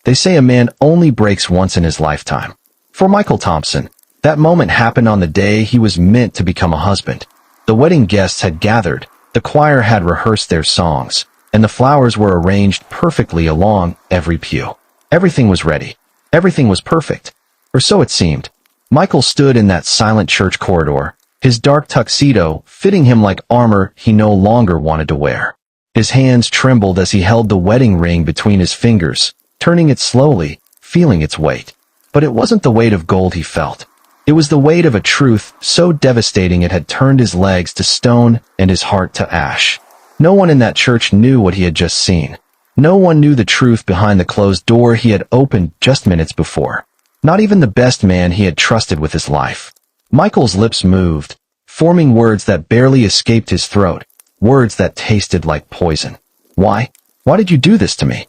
They say a man only breaks once in his lifetime. For Michael Thompson, that moment happened on the day he was meant to become a husband. The wedding guests had gathered, the choir had rehearsed their songs, and the flowers were arranged perfectly along every pew. Everything was ready. Everything was perfect. Or so it seemed. Michael stood in that silent church corridor, his dark tuxedo fitting him like armor he no longer wanted to wear. His hands trembled as he held the wedding ring between his fingers, turning it slowly, feeling its weight. But it wasn't the weight of gold he felt. It was the weight of a truth so devastating it had turned his legs to stone and his heart to ash. No one in that church knew what he had just seen. No one knew the truth behind the closed door he had opened just minutes before. Not even the best man he had trusted with his life. Michael's lips moved, forming words that barely escaped his throat, words that tasted like poison. Why? Why did you do this to me?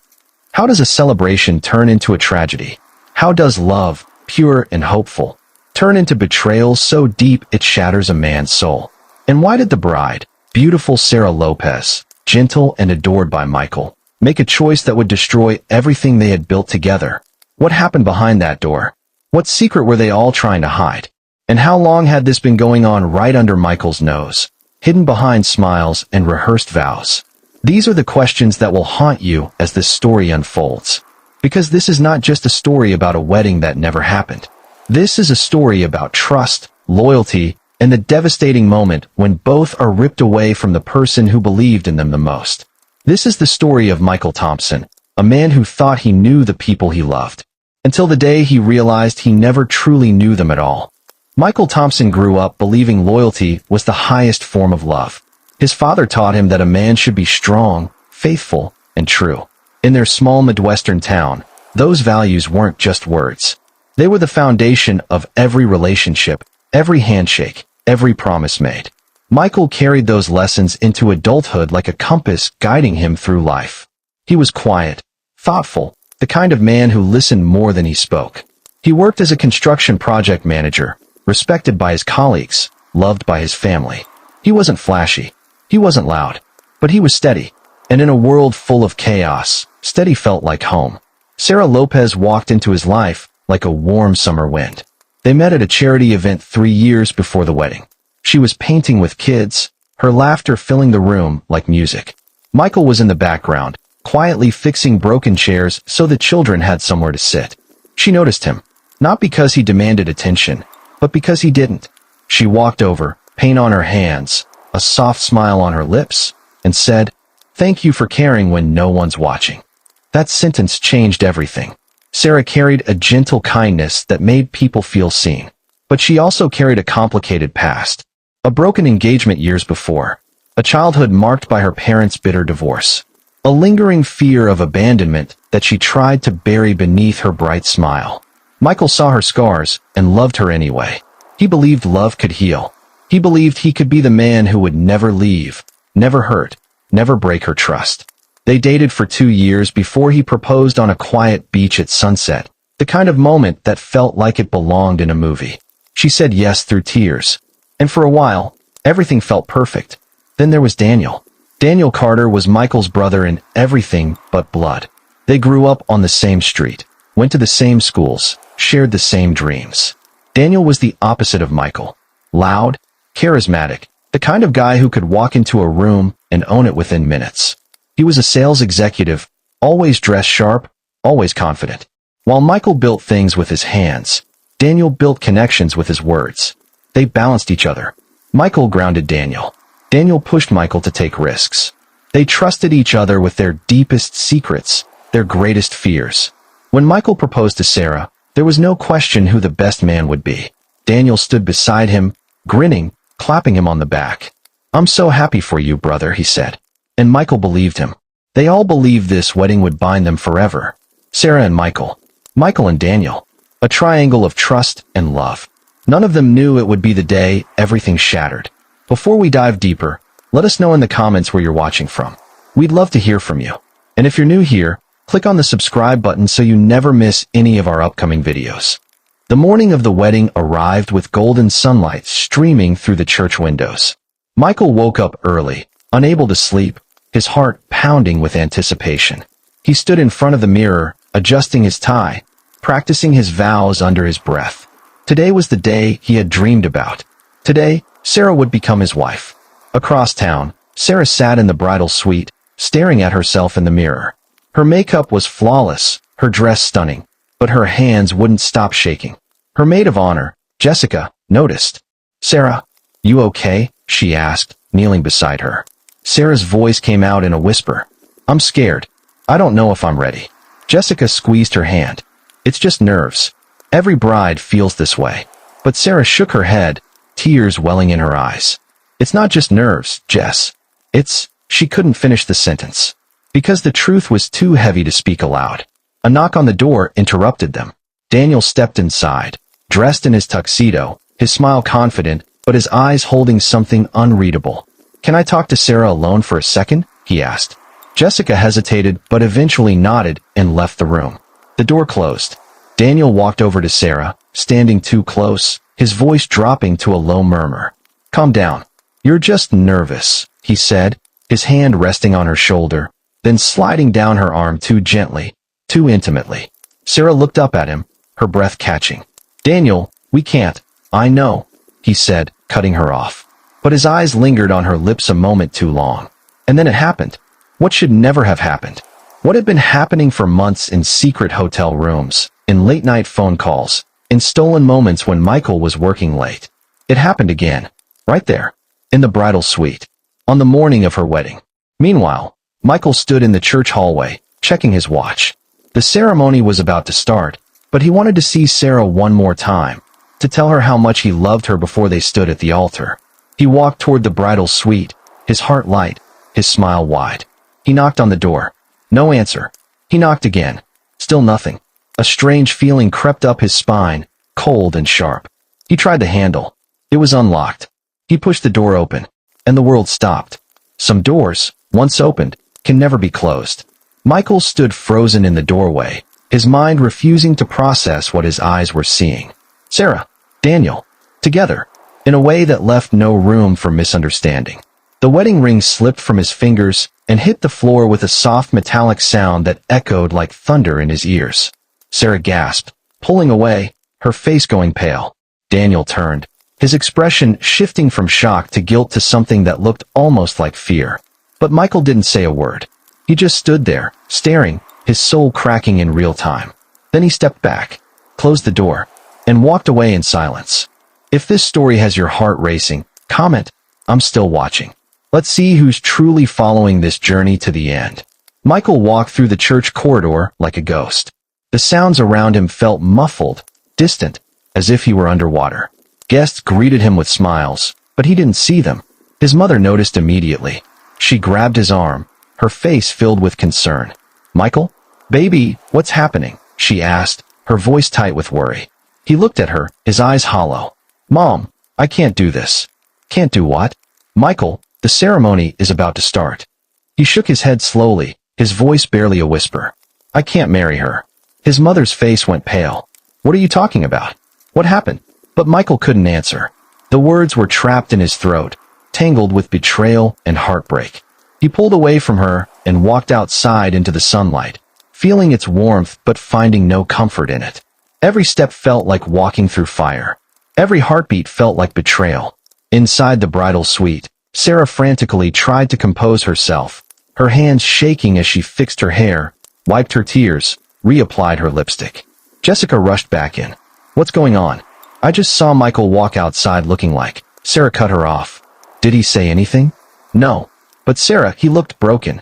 How does a celebration turn into a tragedy? How does love, pure and hopeful, turn into betrayal so deep it shatters a man's soul? And why did the bride, beautiful Sarah Lopez, gentle and adored by Michael, make a choice that would destroy everything they had built together? What happened behind that door? What secret were they all trying to hide? And how long had this been going on right under Michael's nose, hidden behind smiles and rehearsed vows? These are the questions that will haunt you as this story unfolds. Because this is not just a story about a wedding that never happened. This is a story about trust, loyalty, and the devastating moment when both are ripped away from the person who believed in them the most. This is the story of Michael Thompson, a man who thought he knew the people he loved, until the day he realized he never truly knew them at all. Michael Thompson grew up believing loyalty was the highest form of love. His father taught him that a man should be strong, faithful, and true. In their small Midwestern town, those values weren't just words. They were the foundation of every relationship, every handshake, every promise made. Michael carried those lessons into adulthood like a compass guiding him through life. He was quiet, thoughtful, the kind of man who listened more than he spoke. He worked as a construction project manager, respected by his colleagues, loved by his family. He wasn't flashy. He wasn't loud. But he was steady. And in a world full of chaos, steady felt like home. Sarah Lopez walked into his life like a warm summer wind. They met at a charity event 3 years before the wedding. She was painting with kids, her laughter filling the room like music. Michael was in the background, quietly fixing broken chairs so the children had somewhere to sit. She noticed him, not because he demanded attention, but because he didn't. She walked over, paint on her hands, a soft smile on her lips, and said, "Thank you for caring when no one's watching." That sentence changed everything. Sarah carried a gentle kindness that made people feel seen. But she also carried a complicated past. A broken engagement years before. A childhood marked by her parents' bitter divorce. A lingering fear of abandonment that she tried to bury beneath her bright smile. Michael saw her scars and loved her anyway. He believed love could heal. He believed he could be the man who would never leave, never hurt, never break her trust. They dated for 2 years before he proposed on a quiet beach at sunset, the kind of moment that felt like it belonged in a movie. She said yes through tears. And for a while, everything felt perfect. Then there was Daniel. Daniel Carter was Michael's brother in everything but blood. They grew up on the same street, went to the same schools, shared the same dreams. Daniel was the opposite of Michael. Loud, charismatic, the kind of guy who could walk into a room and own it within minutes. He was a sales executive, always dressed sharp, always confident. While Michael built things with his hands, Daniel built connections with his words. They balanced each other. Michael grounded Daniel. Daniel pushed Michael to take risks. They trusted each other with their deepest secrets, their greatest fears. When Michael proposed to Sarah, there was no question who the best man would be. Daniel stood beside him, grinning, clapping him on the back. "I'm so happy for you, brother," he said. And Michael believed him. They all believed this wedding would bind them forever. Sarah and Michael. Michael and Daniel. A triangle of trust and love. None of them knew it would be the day everything shattered. Before we dive deeper, let us know in the comments where you're watching from. We'd love to hear from you. And if you're new here, click on the subscribe button so you never miss any of our upcoming videos. The morning of the wedding arrived with golden sunlight streaming through the church windows. Michael woke up early, unable to sleep, his heart pounding with anticipation. He stood in front of the mirror, adjusting his tie, practicing his vows under his breath. Today was the day he had dreamed about. Today, Sarah would become his wife. Across town, Sarah sat in the bridal suite, staring at herself in the mirror. Her makeup was flawless, her dress stunning, but her hands wouldn't stop shaking. Her maid of honor, Jessica, noticed. "Sarah, you okay?" she asked, kneeling beside her. Sarah's voice came out in a whisper. "I'm scared. I don't know if I'm ready." Jessica squeezed her hand. "It's just nerves. Every bride feels this way." But Sarah shook her head, tears welling in her eyes. "It's not just nerves, Jess. She couldn't finish the sentence, because the truth was too heavy to speak aloud. A knock on the door interrupted them. Daniel stepped inside, dressed in his tuxedo, his smile confident, but his eyes holding something unreadable. "Can I talk to Sarah alone for a second?" he asked. Jessica hesitated, but eventually nodded and left the room. The door closed. Daniel walked over to Sarah, standing too close, his voice dropping to a low murmur. "Calm down. You're just nervous," he said, his hand resting on her shoulder, then sliding down her arm too gently, too intimately. Sarah looked up at him, her breath catching. "Daniel, we can't." "I know," he said, cutting her off. But his eyes lingered on her lips a moment too long. And then it happened. What should never have happened. What had been happening for months in secret hotel rooms, in late-night phone calls, in stolen moments when Michael was working late. It happened again, right there, in the bridal suite, on the morning of her wedding. Meanwhile, Michael stood in the church hallway, checking his watch. The ceremony was about to start, but he wanted to see Sarah one more time, to tell her how much he loved her before they stood at the altar. He walked toward the bridal suite, his heart light, his smile wide. He knocked on the door. No answer. He knocked again. Still nothing. A strange feeling crept up his spine, cold and sharp. He tried the handle. It was unlocked. He pushed the door open, and the world stopped. Some doors, once opened, can never be closed. Michael stood frozen in the doorway, his mind refusing to process what his eyes were seeing. Sarah, Daniel, together, in a way that left no room for misunderstanding. The wedding ring slipped from his fingers and hit the floor with a soft metallic sound that echoed like thunder in his ears. Sarah gasped, pulling away, her face going pale. Daniel turned, his expression shifting from shock to guilt to something that looked almost like fear. But Michael didn't say a word. He just stood there, staring, his soul cracking in real time. Then he stepped back, closed the door, and walked away in silence. If this story has your heart racing, comment, "I'm still watching." Let's see who's truly following this journey to the end. Michael walked through the church corridor like a ghost. The sounds around him felt muffled, distant, as if he were underwater. Guests greeted him with smiles, but he didn't see them. His mother noticed immediately. She grabbed his arm, her face filled with concern. "Michael? Baby, what's happening?" she asked, her voice tight with worry. He looked at her, his eyes hollow. "Mom, I can't do this." "Can't do what?" "Michael, the ceremony is about to start." He shook his head slowly, his voice barely a whisper. "I can't marry her." His mother's face went pale. "What are you talking about? What happened?" But Michael couldn't answer. The words were trapped in his throat, tangled with betrayal and heartbreak. He pulled away from her and walked outside into the sunlight, feeling its warmth but finding no comfort in it. Every step felt like walking through fire. Every heartbeat felt like betrayal. Inside the bridal suite, Sarah frantically tried to compose herself, her hands shaking as she fixed her hair, wiped her tears, reapplied her lipstick. Jessica rushed back in. "What's going on?" "I just saw Michael walk outside looking like..." Sarah cut her off. "Did he say anything?" "No." "But Sarah, he looked broken."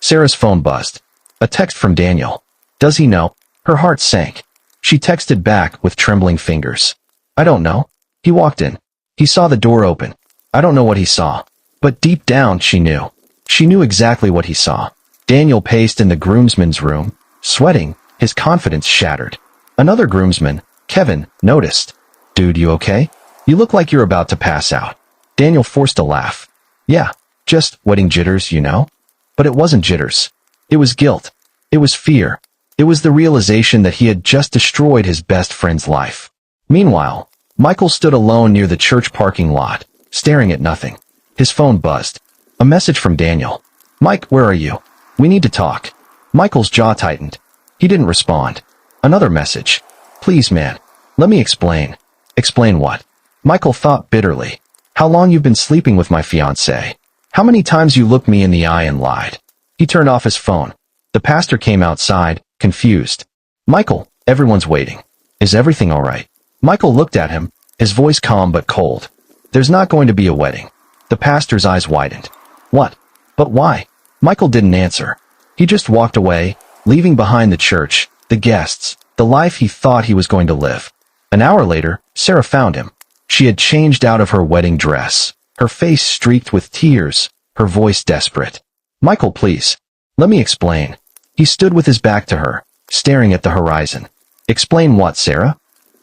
Sarah's phone buzzed. A text from Daniel. "Does he know?" Her heart sank. She texted back with trembling fingers. "I don't know. He walked in. He saw the door open. I don't know what he saw." But deep down she knew. She knew exactly what he saw. Daniel paced in the groomsman's room, sweating, his confidence shattered. Another groomsman, Kevin, noticed. "Dude, you okay? You look like you're about to pass out." Daniel forced a laugh. "Yeah, just wedding jitters, you know?" But it wasn't jitters. It was guilt. It was fear. It was the realization that he had just destroyed his best friend's life. Meanwhile, Michael stood alone near the church parking lot, staring at nothing. His phone buzzed. A message from Daniel. "Mike, where are you? We need to talk." Michael's jaw tightened. He didn't respond. Another message. Please, man. Let me explain. Explain what? Michael thought bitterly. How long you've been sleeping with my fiancée? How many times you looked me in the eye and lied? He turned off his phone. The pastor came outside, confused. Michael, everyone's waiting. Is everything all right? Michael looked at him, his voice calm but cold. There's not going to be a wedding. The pastor's eyes widened. What? But why? Michael didn't answer. He just walked away, leaving behind the church, the guests, the life he thought he was going to live. An hour later, Sarah found him. She had changed out of her wedding dress, her face streaked with tears, her voice desperate. Michael, please. Let me explain. He stood with his back to her, staring at the horizon. Explain what, Sarah?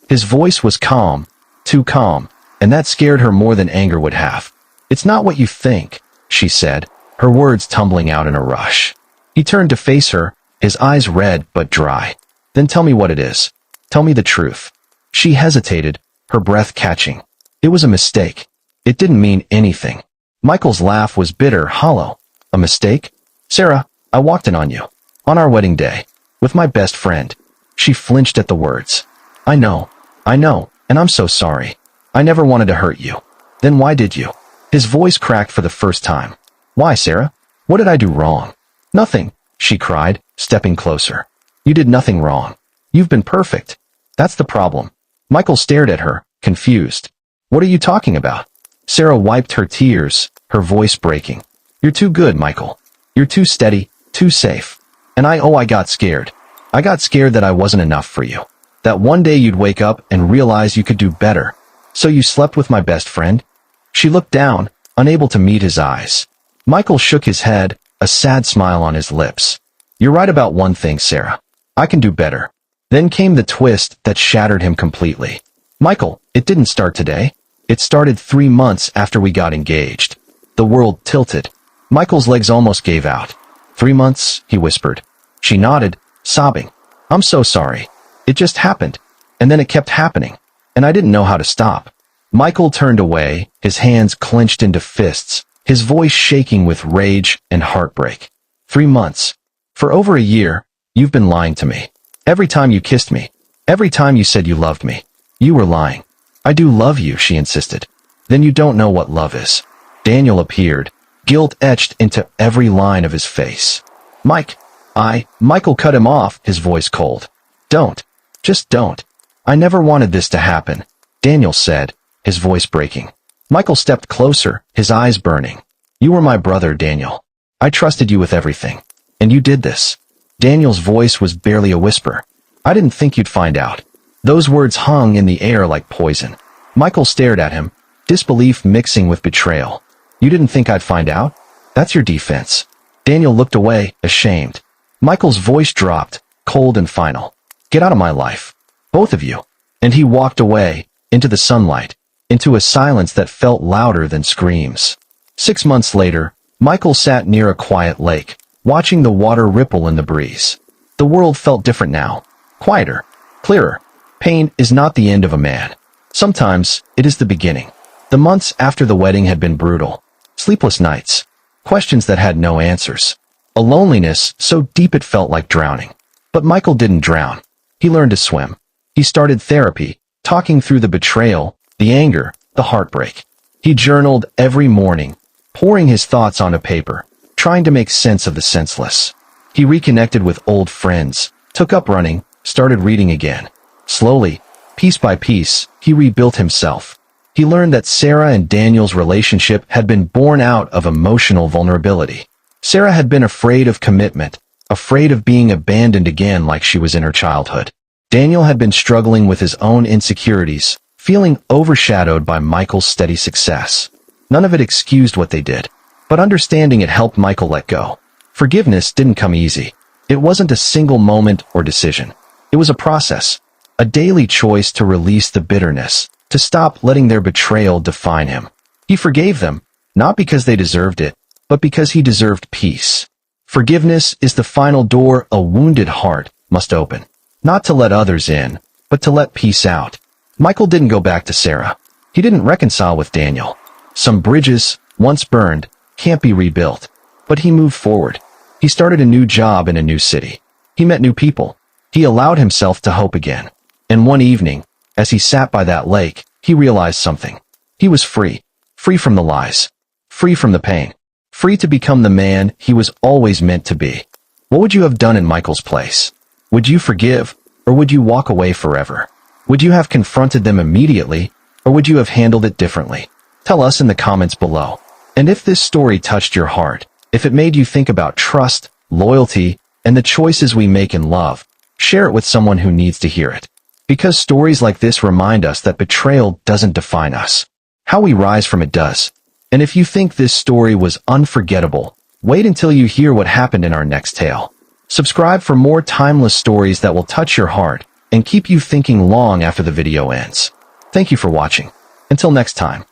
His voice was calm, too calm, and that scared her more than anger would have. It's not what you think, she said, her words tumbling out in a rush. He turned to face her, his eyes red but dry. Then tell me what it is. Tell me the truth. She hesitated, her breath catching. It was a mistake. It didn't mean anything. Michael's laugh was bitter, hollow. A mistake? Sarah, I walked in on you. On our wedding day. With my best friend. She flinched at the words. I know, and I'm so sorry. I never wanted to hurt you. Then why did you? His voice cracked for the first time. Why, Sarah? What did I do wrong? Nothing, she cried, stepping closer. You did nothing wrong. You've been perfect. That's the problem. Michael stared at her, confused. What are you talking about? Sarah wiped her tears, her voice breaking. You're too good, Michael. You're too steady, too safe. And I got scared. I got scared that I wasn't enough for you. That one day you'd wake up and realize you could do better. So you slept with my best friend? She looked down, unable to meet his eyes. Michael shook his head, a sad smile on his lips. You're right about one thing, Sarah. I can do better. Then came the twist that shattered him completely. Michael, it didn't start today. It started 3 months after we got engaged. The world tilted. Michael's legs almost gave out. 3 months, he whispered. She nodded, sobbing. I'm so sorry. It just happened. And then it kept happening. And I didn't know how to stop. Michael turned away, his hands clenched into fists, his voice shaking with rage and heartbreak. 3 months. For over a year, you've been lying to me. Every time you kissed me, every time you said you loved me, you were lying. I do love you, she insisted. Then you don't know what love is. Daniel appeared, guilt etched into every line of his face. Michael cut him off, his voice cold. Don't. Just don't. I never wanted this to happen, Daniel said, his voice breaking. Michael stepped closer, his eyes burning. You were my brother, Daniel. I trusted you with everything. And you did this. Daniel's voice was barely a whisper. I didn't think you'd find out. Those words hung in the air like poison. Michael stared at him, disbelief mixing with betrayal. You didn't think I'd find out? That's your defense. Daniel looked away, ashamed. Michael's voice dropped, cold and final. Get out of my life. Both of you. And he walked away, into the sunlight, into a silence that felt louder than screams. 6 months later, Michael sat near a quiet lake, watching the water ripple in the breeze. The world felt different now. Quieter. Clearer. Pain is not the end of a man. Sometimes, it is the beginning. The months after the wedding had been brutal. Sleepless nights. Questions that had no answers. A loneliness so deep it felt like drowning. But Michael didn't drown. He learned to swim. He started therapy, talking through the betrayal, the anger, the heartbreak. He journaled every morning, pouring his thoughts onto paper, trying to make sense of the senseless. He reconnected with old friends, took up running, started reading again. Slowly, piece by piece, he rebuilt himself. He learned that Sarah and Daniel's relationship had been born out of emotional vulnerability. Sarah had been afraid of commitment, afraid of being abandoned again like she was in her childhood. Daniel had been struggling with his own insecurities, feeling overshadowed by Michael's steady success. None of it excused what they did, but understanding it helped Michael let go. Forgiveness didn't come easy. It wasn't a single moment or decision. It was a process, a daily choice to release the bitterness, to stop letting their betrayal define him. He forgave them, not because they deserved it, but because he deserved peace. Forgiveness is the final door a wounded heart must open, not to let others in, but to let peace out. Michael didn't go back to Sarah. He didn't reconcile with Daniel. Some bridges, once burned, can't be rebuilt. But he moved forward. He started a new job in a new city. He met new people. He allowed himself to hope again. And one evening, as he sat by that lake, he realized something. He was free. Free from the lies. Free from the pain. Free to become the man he was always meant to be. What would you have done in Michael's place? Would you forgive, or would you walk away forever? Would you have confronted them immediately, or would you have handled it differently? Tell us in the comments below. And if this story touched your heart, if it made you think about trust, loyalty, and the choices we make in love, share it with someone who needs to hear it. Because stories like this remind us that betrayal doesn't define us. How we rise from it does. And if you think this story was unforgettable, wait until you hear what happened in our next tale. Subscribe for more timeless stories that will touch your heart and keep you thinking long after the video ends. Thank you for watching. Until next time.